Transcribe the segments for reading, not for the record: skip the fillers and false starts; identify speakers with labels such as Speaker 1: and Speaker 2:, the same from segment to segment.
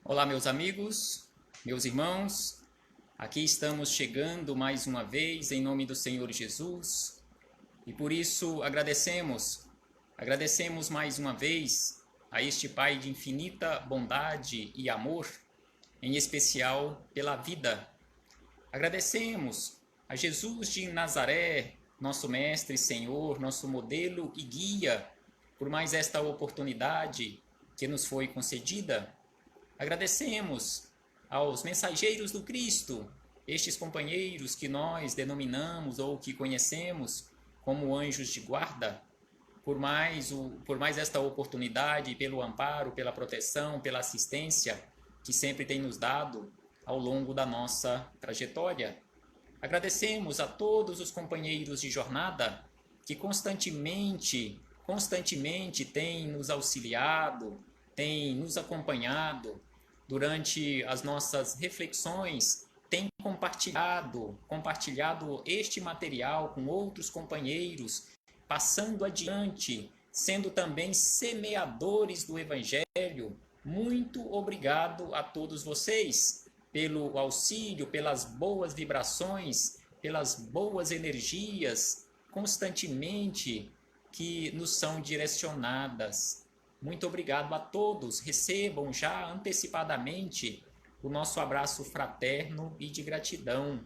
Speaker 1: Olá, meus amigos, meus irmãos, aqui estamos chegando mais uma vez em nome do Senhor Jesus e por isso agradecemos mais uma vez a este Pai de infinita bondade e amor, em especial pela vida. Agradecemos a Jesus de Nazaré, nosso Mestre e Senhor, nosso modelo e guia, por mais esta oportunidade que nos foi concedida. Agradecemos aos mensageiros do Cristo, estes companheiros que nós denominamos ou que conhecemos como anjos de guarda, por mais esta oportunidade, pelo amparo, pela proteção, pela assistência que sempre tem nos dado ao longo da nossa trajetória. Agradecemos a todos os companheiros de jornada que constantemente têm nos auxiliado, têm nos acompanhado durante as nossas reflexões, têm compartilhado este material com outros companheiros, passando adiante, sendo também semeadores do Evangelho. Muito obrigado a todos vocês pelo auxílio, pelas boas vibrações, pelas boas energias constantemente que nos são direcionadas. Muito obrigado a todos. Recebam já antecipadamente o nosso abraço fraterno e de gratidão.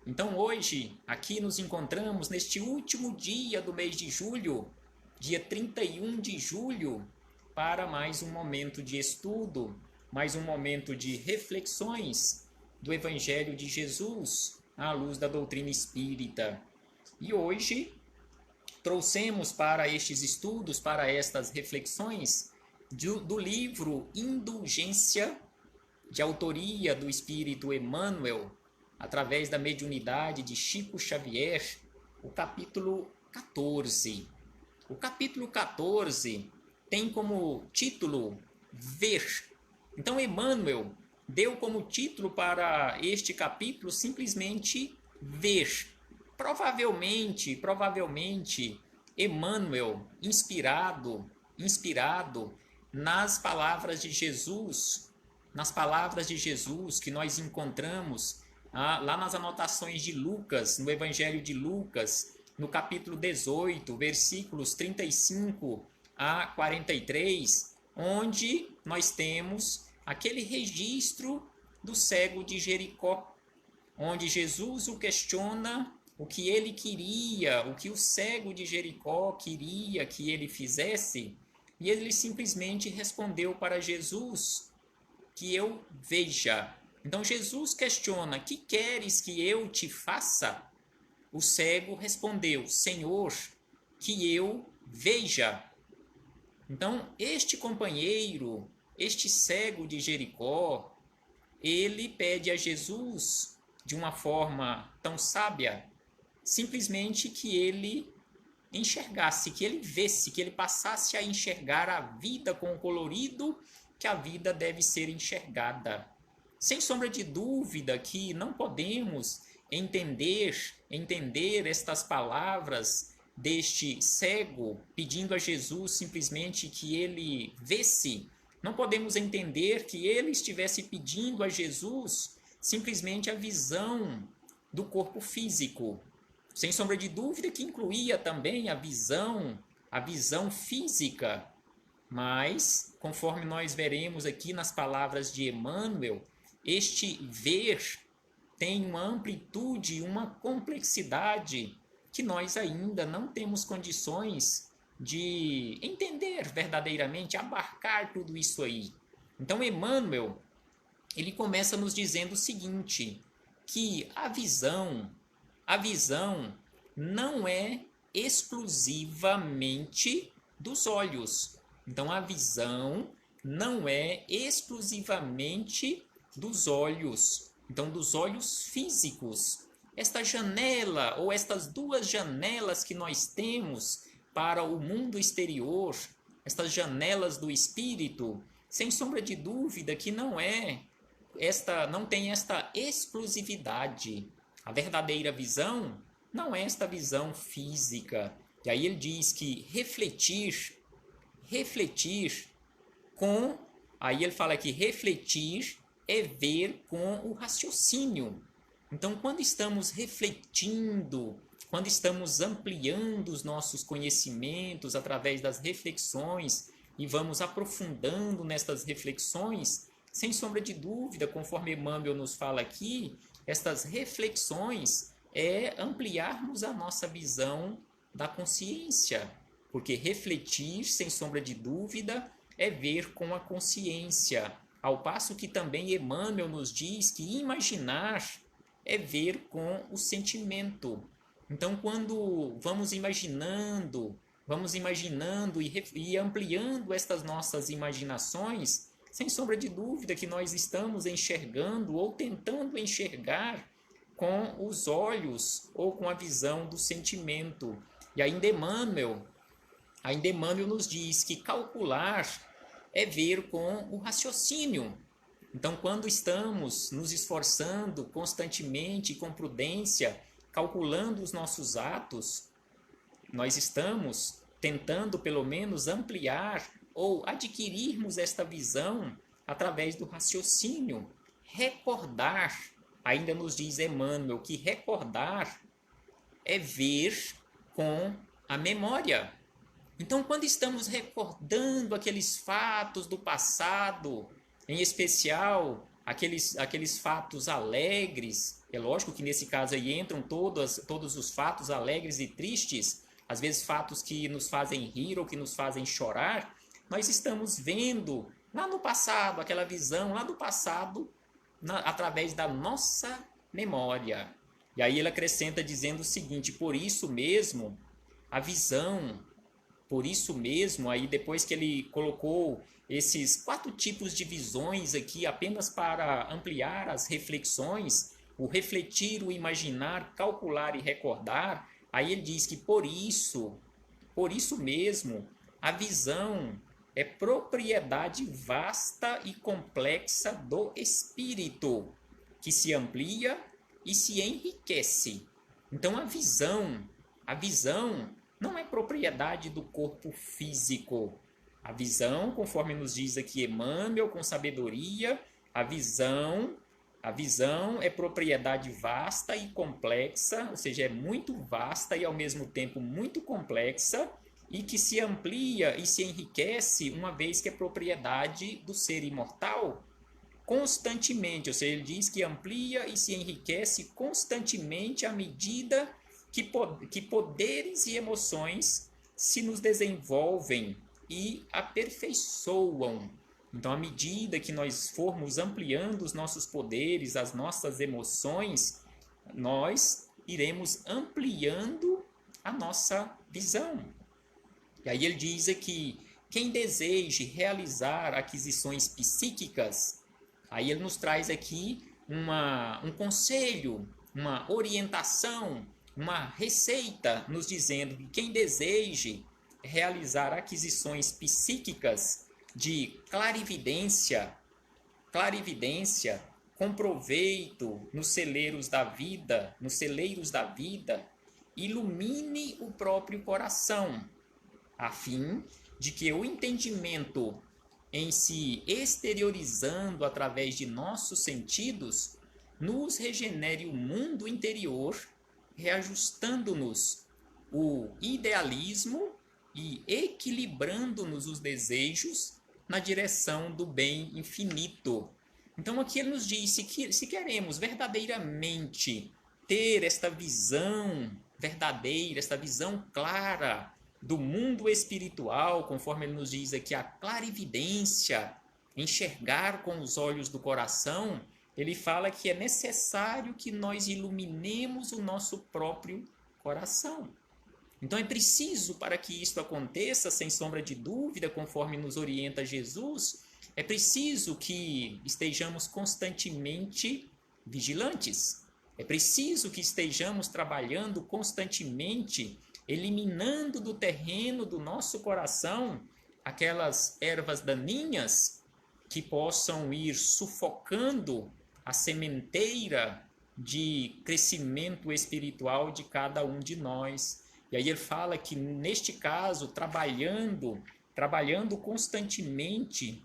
Speaker 1: Então hoje, aqui nos encontramos neste último dia do mês de julho, dia 31 de julho, para mais um momento de estudo, mais um momento de reflexões do Evangelho de Jesus à luz da doutrina espírita. E hoje trouxemos para estes estudos, para estas reflexões, do livro Indulgência, de autoria do Espírito Emmanuel, através da mediunidade de Chico Xavier, o capítulo 14. O capítulo 14 tem como título Ver. Então Emmanuel deu como título para este capítulo simplesmente Ver. Provavelmente, Emmanuel, inspirado nas palavras de Jesus que nós encontramos lá nas anotações de Lucas, no Evangelho de Lucas, no capítulo 18, versículos 35 a 43, onde nós temos aquele registro do cego de Jericó, onde Jesus o questiona o que ele queria, o que o cego de Jericó queria que ele fizesse, e ele simplesmente respondeu para Jesus que eu veja. Então Jesus questiona: que queres que eu te faça? O cego respondeu: Senhor, que eu veja. Então este companheiro, este cego de Jericó, ele pede a Jesus, de uma forma tão sábia, simplesmente que ele enxergasse, que ele visse, que ele passasse a enxergar a vida com o colorido que a vida deve ser enxergada. Sem sombra de dúvida que não podemos entender estas palavras deste cego pedindo a Jesus simplesmente que ele visse. Não podemos entender que ele estivesse pedindo a Jesus simplesmente a visão do corpo físico. Sem sombra de dúvida que incluía também a visão física. Mas, conforme nós veremos aqui nas palavras de Emmanuel, este ver tem uma amplitude, uma complexidade que nós ainda não temos condições de entender verdadeiramente, abarcar tudo isso aí. Então Emmanuel, ele começa nos dizendo o seguinte, que a visão não é exclusivamente dos olhos. Então a visão não é exclusivamente dos olhos. Então dos olhos físicos. Esta janela ou estas duas janelas que nós temos para o mundo exterior, estas janelas do espírito, sem sombra de dúvida que não tem esta exclusividade. A verdadeira visão não é esta visão física. E aí ele diz que refletir com Aí ele fala que refletir é ver com o raciocínio. Então, quando estamos refletindo, quando estamos ampliando os nossos conhecimentos através das reflexões e vamos aprofundando nestas reflexões, sem sombra de dúvida, conforme Emmanuel nos fala aqui, estas reflexões é ampliarmos a nossa visão da consciência, porque refletir, sem sombra de dúvida, é ver com a consciência, ao passo que também Emmanuel nos diz que imaginar é ver com o sentimento. Então, quando vamos imaginando e ampliando estas nossas imaginações, sem sombra de dúvida que nós estamos enxergando ou tentando enxergar com os olhos ou com a visão do sentimento. E ainda Emmanuel nos diz que calcular é ver com o raciocínio. Então, quando estamos nos esforçando constantemente e com prudência, calculando os nossos atos, nós estamos tentando pelo menos ampliar ou adquirirmos esta visão através do raciocínio. Recordar, ainda nos diz Emmanuel, que recordar é ver com a memória. Então, quando estamos recordando aqueles fatos do passado, em especial aqueles fatos alegres, é lógico que nesse caso aí entram todos os fatos alegres e tristes, às vezes fatos que nos fazem rir ou que nos fazem chorar, nós estamos vendo lá no passado, aquela visão lá do passado, através da nossa memória. E aí ele acrescenta dizendo o seguinte: por isso mesmo, a visão, por isso mesmo, aí depois que ele colocou esses 4 tipos de visões aqui apenas para ampliar as reflexões, o refletir, o imaginar, calcular e recordar, aí ele diz que por isso mesmo, a visão é propriedade vasta e complexa do espírito, que se amplia e se enriquece. Então a visão não é propriedade do corpo físico. A visão, conforme nos diz aqui Emmanuel, com sabedoria, a visão é propriedade vasta e complexa, ou seja, é muito vasta e ao mesmo tempo muito complexa, e que se amplia e se enriquece uma vez que é propriedade do ser imortal constantemente, ou seja, ele diz que amplia e se enriquece constantemente à medida que poderes e emoções se nos desenvolvem e aperfeiçoam. Então, à medida que nós formos ampliando os nossos poderes, as nossas emoções, nós iremos ampliando a nossa visão. E aí ele diz aqui, quem deseje realizar aquisições psíquicas, aí ele nos traz aqui um conselho, uma orientação, uma receita, nos dizendo que quem deseje realizar aquisições psíquicas de clarividência, com proveito nos celeiros da vida, ilumine o próprio coração, a fim de que o entendimento em se exteriorizando através de nossos sentidos, nos regenere o mundo interior, reajustando-nos o idealismo e equilibrando-nos os desejos na direção do bem infinito. Então aqui ele nos diz, se queremos verdadeiramente ter esta visão verdadeira, esta visão clara do mundo espiritual, conforme ele nos diz aqui, a clarividência, enxergar com os olhos do coração, ele fala que é necessário que nós iluminemos o nosso próprio coração. Então é preciso, para que isto aconteça, sem sombra de dúvida, conforme nos orienta Jesus, é preciso que estejamos constantemente vigilantes. É preciso que estejamos trabalhando constantemente, eliminando do terreno do nosso coração aquelas ervas daninhas que possam ir sufocando a sementeira de crescimento espiritual de cada um de nós. E aí ele fala que, neste caso, trabalhando constantemente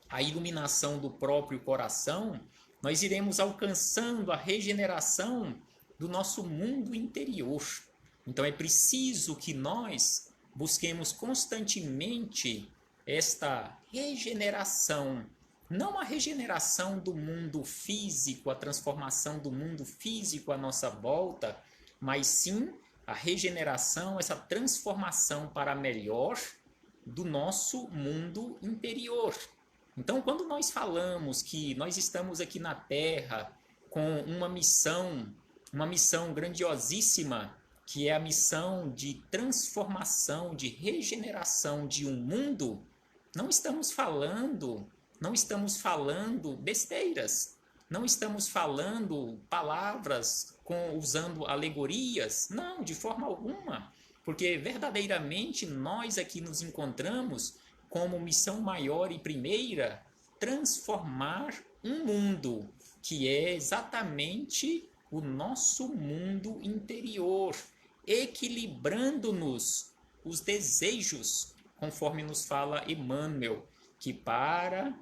Speaker 1: a iluminação do próprio coração, nós iremos alcançando a regeneração do nosso mundo interior. Então é preciso que nós busquemos constantemente esta regeneração, não a regeneração do mundo físico, a transformação do mundo físico à nossa volta, mas sim a regeneração, essa transformação para melhor do nosso mundo interior. Então, quando nós falamos que nós estamos aqui na Terra com uma missão grandiosíssima, que é a missão de transformação, de regeneração de um mundo, não estamos falando besteiras, não estamos falando palavras usando alegorias, não, de forma alguma, porque verdadeiramente nós aqui nos encontramos como missão maior e primeira, transformar um mundo, que é exatamente o nosso mundo interior, equilibrando-nos os desejos, conforme nos fala Emmanuel, para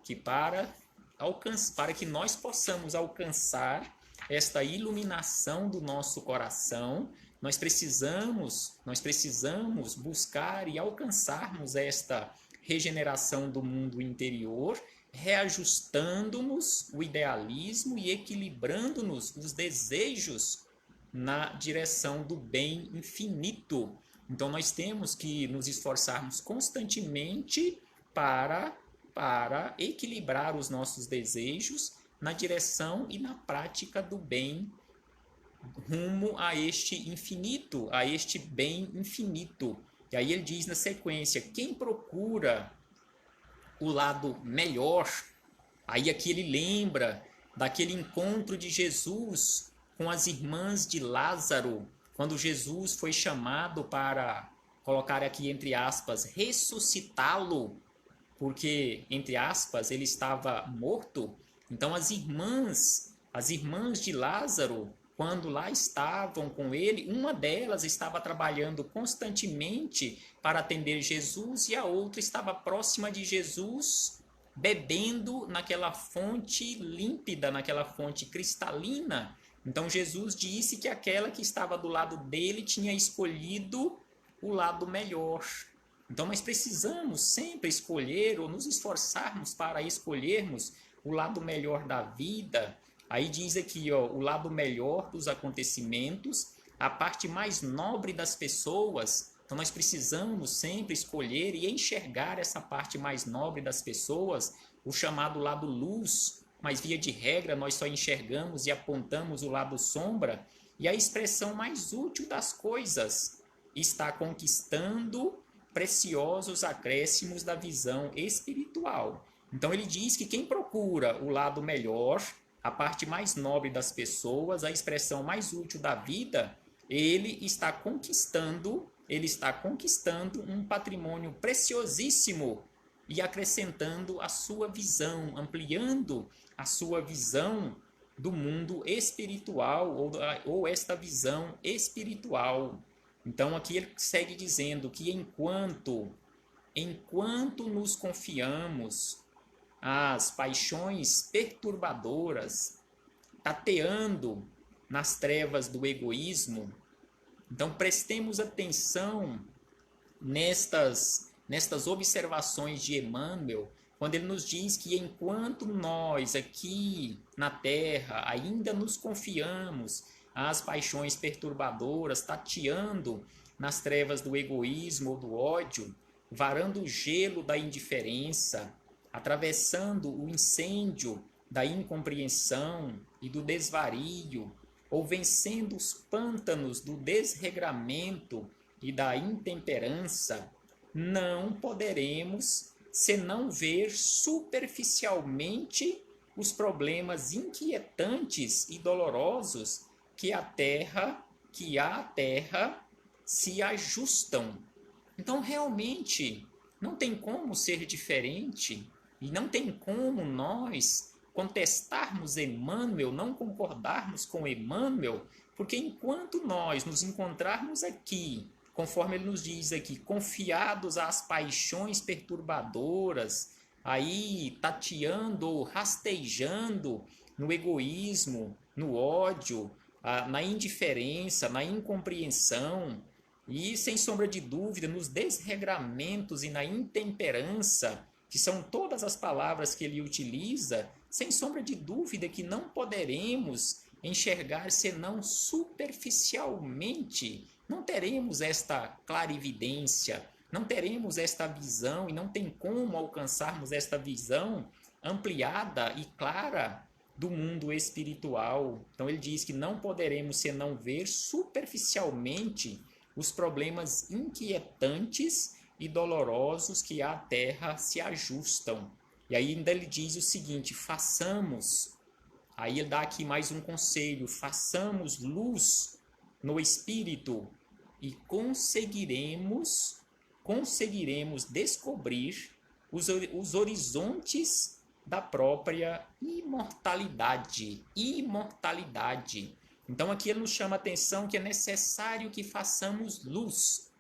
Speaker 1: que nós possamos alcançar esta iluminação do nosso coração, nós precisamos buscar e alcançarmos esta regeneração do mundo interior, reajustando-nos o idealismo e equilibrando-nos os desejos na direção do bem infinito. Então nós temos que nos esforçarmos constantemente para equilibrar os nossos desejos na direção e na prática do bem rumo a este infinito, a este bem infinito. E aí ele diz na sequência, quem procura o lado melhor, aí aqui ele lembra daquele encontro de Jesus com as irmãs de Lázaro, quando Jesus foi chamado para, colocar aqui entre aspas, ressuscitá-lo, porque, entre aspas, ele estava morto. Então as irmãs de Lázaro, quando lá estavam com ele, uma delas estava trabalhando constantemente para atender Jesus e a outra estava próxima de Jesus, bebendo naquela fonte límpida, naquela fonte cristalina. Então Jesus disse que aquela que estava do lado dele tinha escolhido o lado melhor. Então nós precisamos sempre escolher ou nos esforçarmos para escolhermos o lado melhor da vida. Aí diz aqui, o lado melhor dos acontecimentos, a parte mais nobre das pessoas. Então nós precisamos sempre escolher e enxergar essa parte mais nobre das pessoas, o chamado lado luz, mas via de regra nós só enxergamos e apontamos o lado sombra, e a expressão mais útil das coisas está conquistando preciosos acréscimos da visão espiritual. Então ele diz que quem procura o lado melhor, a parte mais nobre das pessoas, a expressão mais útil da vida, ele está conquistando um patrimônio preciosíssimo e acrescentando a sua visão, ampliando a sua visão do mundo espiritual ou esta visão espiritual. Então aqui ele segue dizendo que enquanto nos confiamos às paixões perturbadoras, tateando nas trevas do egoísmo, então prestemos atenção nestas observações de Emmanuel, quando ele nos diz que enquanto nós aqui na Terra ainda nos confiamos às paixões perturbadoras, tateando nas trevas do egoísmo ou do ódio, varando o gelo da indiferença, atravessando o incêndio da incompreensão e do desvario, ou vencendo os pântanos do desregramento e da intemperança, não poderemos senão ver superficialmente os problemas inquietantes e dolorosos que à Terra se ajustam. Então, realmente, não tem como ser diferente e não tem como nós contestarmos Emmanuel, não concordarmos com Emmanuel, porque enquanto nós nos encontrarmos aqui, conforme ele nos diz aqui, confiados às paixões perturbadoras, aí tateando, rastejando no egoísmo, no ódio, na indiferença, na incompreensão e, sem sombra de dúvida, nos desregramentos e na intemperança, que são todas as palavras que ele utiliza, sem sombra de dúvida que não poderemos enxergar senão superficialmente. Não teremos esta clarividência, não teremos esta visão e não tem como alcançarmos esta visão ampliada e clara do mundo espiritual. Então ele diz que não poderemos senão ver superficialmente os problemas inquietantes e dolorosos que à terra se ajustam. E aí ainda ele diz o seguinte: façamos, aí ele dá aqui mais um conselho, façamos luz no espírito e conseguiremos descobrir os horizontes da própria imortalidade. Então aqui ele nos chama a atenção que é necessário que façamos luz.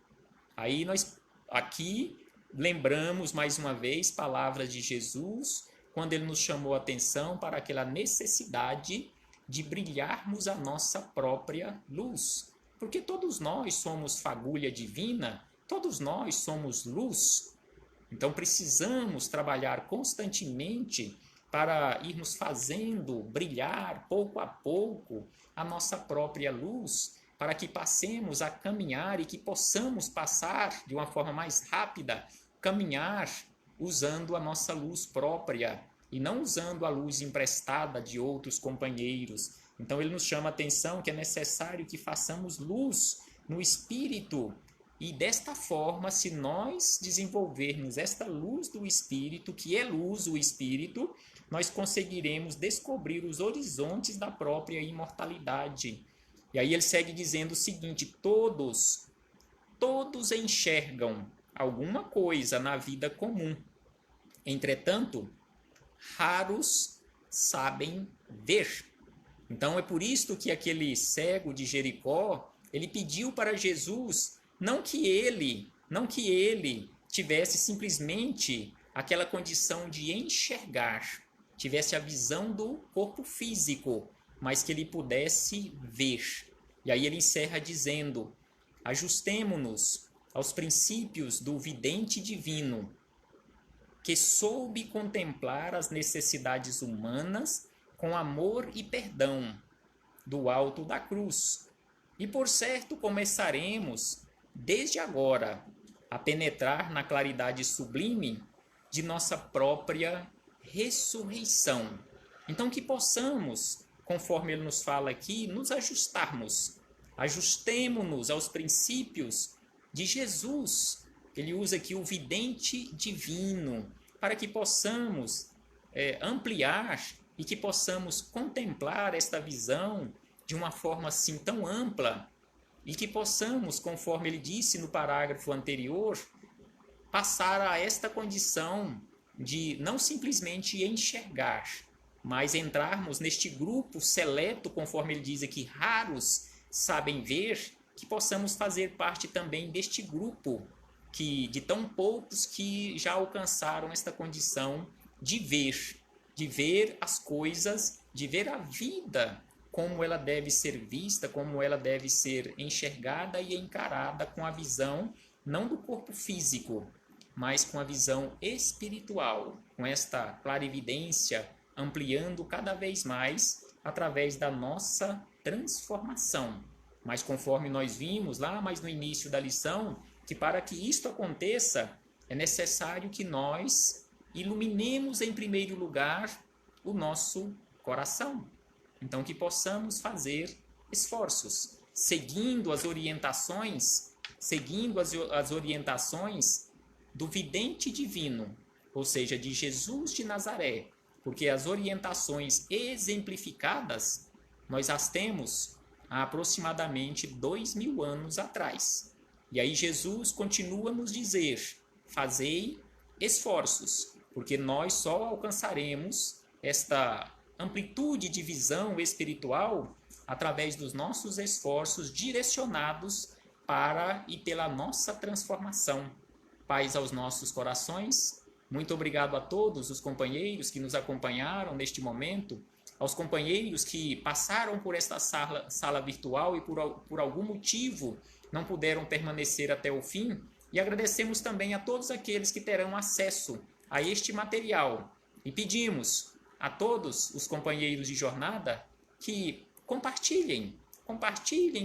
Speaker 1: Aí nós aqui lembramos mais uma vez palavras de Jesus, quando ele nos chamou a atenção para aquela necessidade de brilharmos a nossa própria luz. Porque todos nós somos fagulha divina, todos nós somos luz. Então precisamos trabalhar constantemente para irmos fazendo brilhar pouco a pouco a nossa própria luz, para que passemos a caminhar e que possamos passar de uma forma mais rápida, caminhar usando a nossa luz própria e não usando a luz emprestada de outros companheiros. Então ele nos chama a atenção que é necessário que façamos luz no espírito. E desta forma, se nós desenvolvermos esta luz do Espírito, que é luz, o Espírito, nós conseguiremos descobrir os horizontes da própria imortalidade. E aí ele segue dizendo o seguinte: todos enxergam alguma coisa na vida comum. Entretanto, raros sabem ver. Então é por isto que aquele cego de Jericó, ele pediu para Jesus não que ele tivesse simplesmente aquela condição de enxergar, tivesse a visão do corpo físico, mas que ele pudesse ver. E aí ele encerra dizendo: ajustemo-nos aos princípios do vidente divino, que soube contemplar as necessidades humanas com amor e perdão do alto da cruz. E por certo começaremos desde agora a penetrar na claridade sublime de nossa própria ressurreição. Então que possamos, conforme ele nos fala aqui, nos ajustemo-nos aos princípios de Jesus. Ele usa aqui o vidente divino, para que possamos ampliar e que possamos contemplar esta visão de uma forma assim tão ampla, e que possamos, conforme ele disse no parágrafo anterior, passar a esta condição de não simplesmente enxergar, mas entrarmos neste grupo seleto, conforme ele diz aqui, raros sabem ver, que possamos fazer parte também deste grupo de tão poucos que já alcançaram esta condição de ver as coisas, de ver a vida como ela deve ser vista, como ela deve ser enxergada e encarada com a visão não do corpo físico, mas com a visão espiritual, com esta clarividência ampliando cada vez mais através da nossa transformação. Mas conforme nós vimos lá mais no início da lição, que para que isto aconteça, é necessário que nós iluminemos em primeiro lugar o nosso coração. Então que possamos fazer esforços, seguindo as orientações do vidente divino, ou seja, de Jesus de Nazaré, porque as orientações exemplificadas nós as temos há aproximadamente 2000 anos atrás. E aí Jesus continua a nos dizer: fazei esforços, porque nós só alcançaremos esta amplitude de visão espiritual através dos nossos esforços direcionados para e pela nossa transformação. Paz aos nossos corações, Muito obrigado a todos os companheiros que nos acompanharam neste momento, aos companheiros que passaram por esta sala virtual e por algum motivo não puderam permanecer até o fim, e agradecemos também a todos aqueles que terão acesso a este material. E pedimos a todos os companheiros de jornada que compartilhem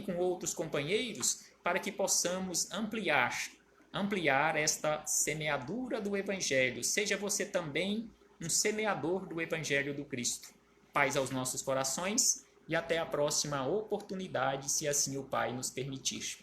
Speaker 1: com outros companheiros para que possamos ampliar esta semeadura do Evangelho. Seja você também um semeador do Evangelho do Cristo. Paz aos nossos corações e até a próxima oportunidade, se assim o Pai nos permitir.